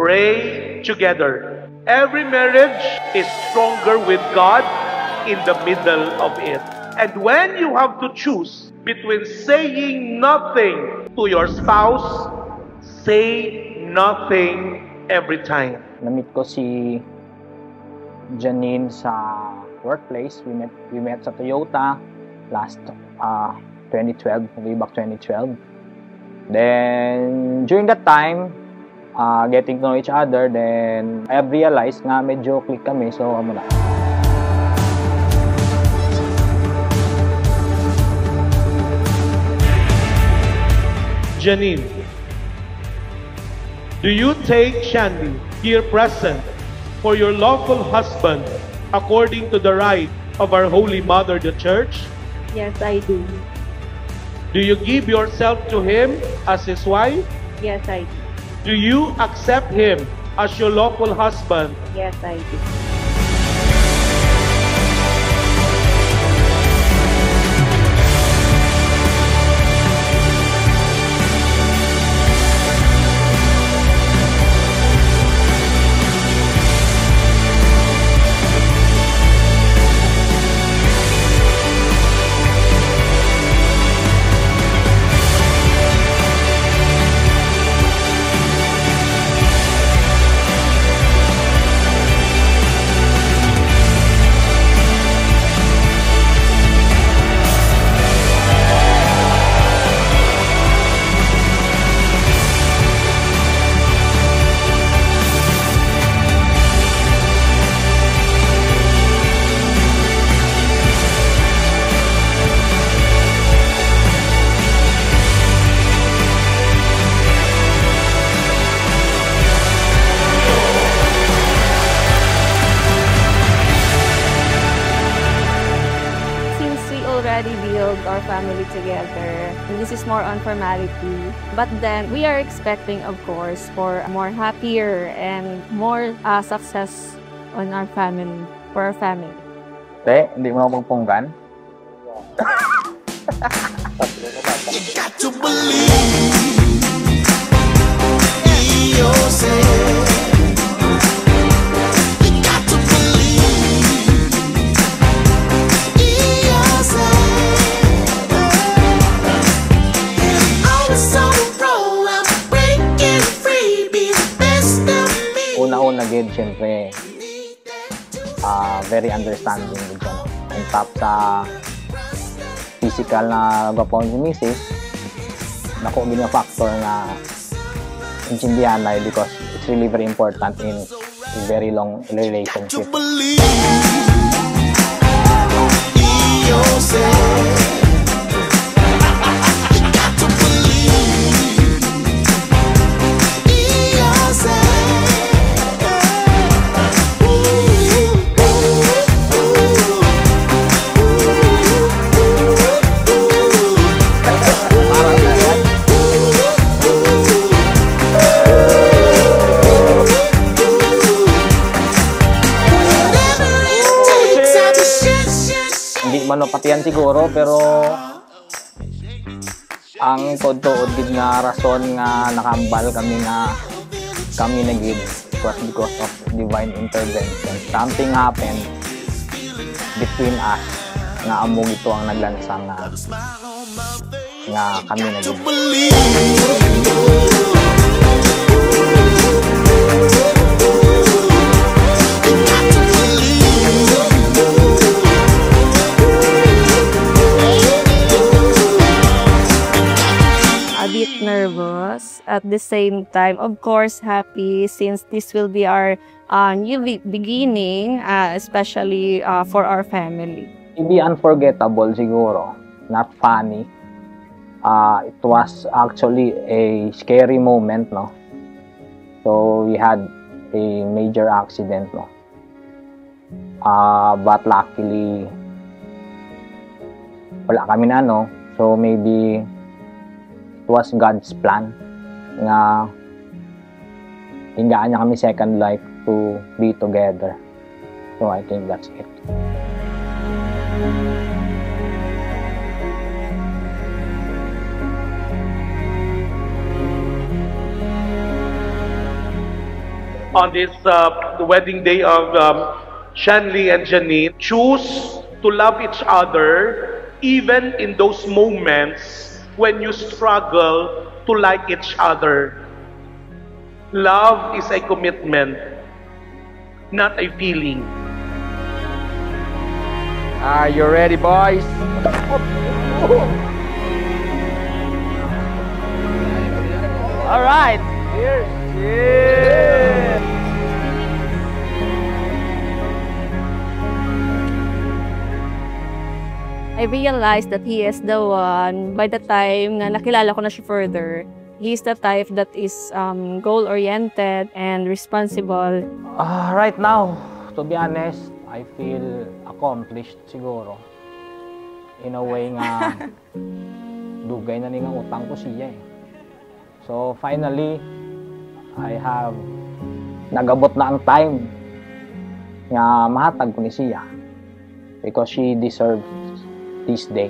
Pray together. Every marriage is stronger with God in the middle of it. And when you have to choose between saying nothing to your spouse, say nothing every time. Na-meet ko si Janine sa workplace. We met sa Toyota last 2012, way back 2012. Then during that time, getting to know each other, then I have realized nga medyo click kami, so muna. Janine, do you take Shandy here present for your lawful husband according to the rite of our Holy Mother, the Church? Yes, I do. Do you give yourself to him as his wife? Yes, I do. Do you accept him as your lawful husband? Yes, I do. Already build our family together. And this is more on formality. But then we are expecting, of course, for more happier and more success on our family, for our family. Te, hindi mo ako magpunggan? You got to believe in yourself. Una-una gid, syempre, very understanding gid siya. On top sa physical na gwapo si Mrs., nako gid nga factor na intindihan na because it's really very important in a very long relationship. Manopatian siguro, pero ang tuod gid nga rason nga nakambal kami na gid was because of divine intervention. Something happened between us nga among ito ang naglansang nga kami na gid. Nervous at the same time, of course happy, since this will be our new beginning, especially for our family. Hindi unforgettable siguro, not funny. It was actually a scary moment, no? So we had a major accident, no? But luckily wala kami na, no? So maybe was God's plan nga hingaan niya kami second life to be together. So I think that's it. on this the wedding day of Shanley and Janine. Choose to love each other even in those moments when you struggle to like each other. Love is a commitment, not a feeling. Are you ready, boys? All right. Cheers. I realized that he is the one by the time na nakilala ko na siya further. He's the type that is goal-oriented and responsible. Right now, to be honest, I feel accomplished siguro. In a way nga, dugay na nga utang ko siya eh. So finally, I have nagabot na ang time nga mahatag ko ni siya because she deserves this day.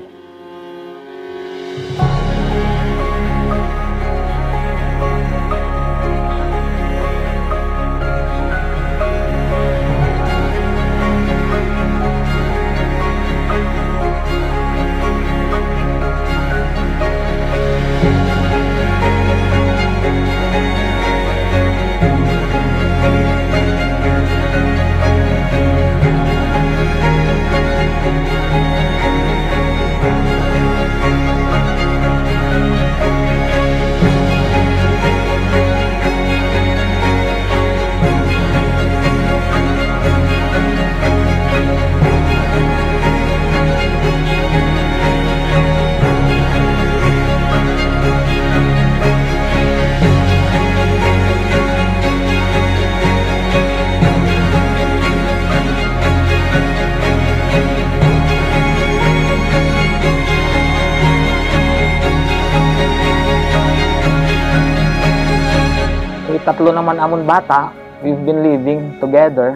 Tatlo naman amon bata, we've been living together.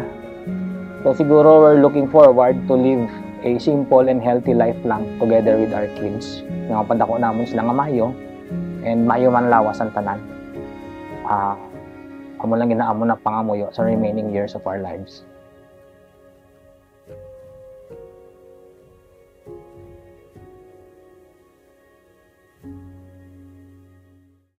So siguro we're looking forward to live a simple and healthy life lang together with our kids. Nga padako namon sila nga mayo and mayo man lawas ang tanan. Amo lang ginaamo na pangamuyo sa remaining years of our lives.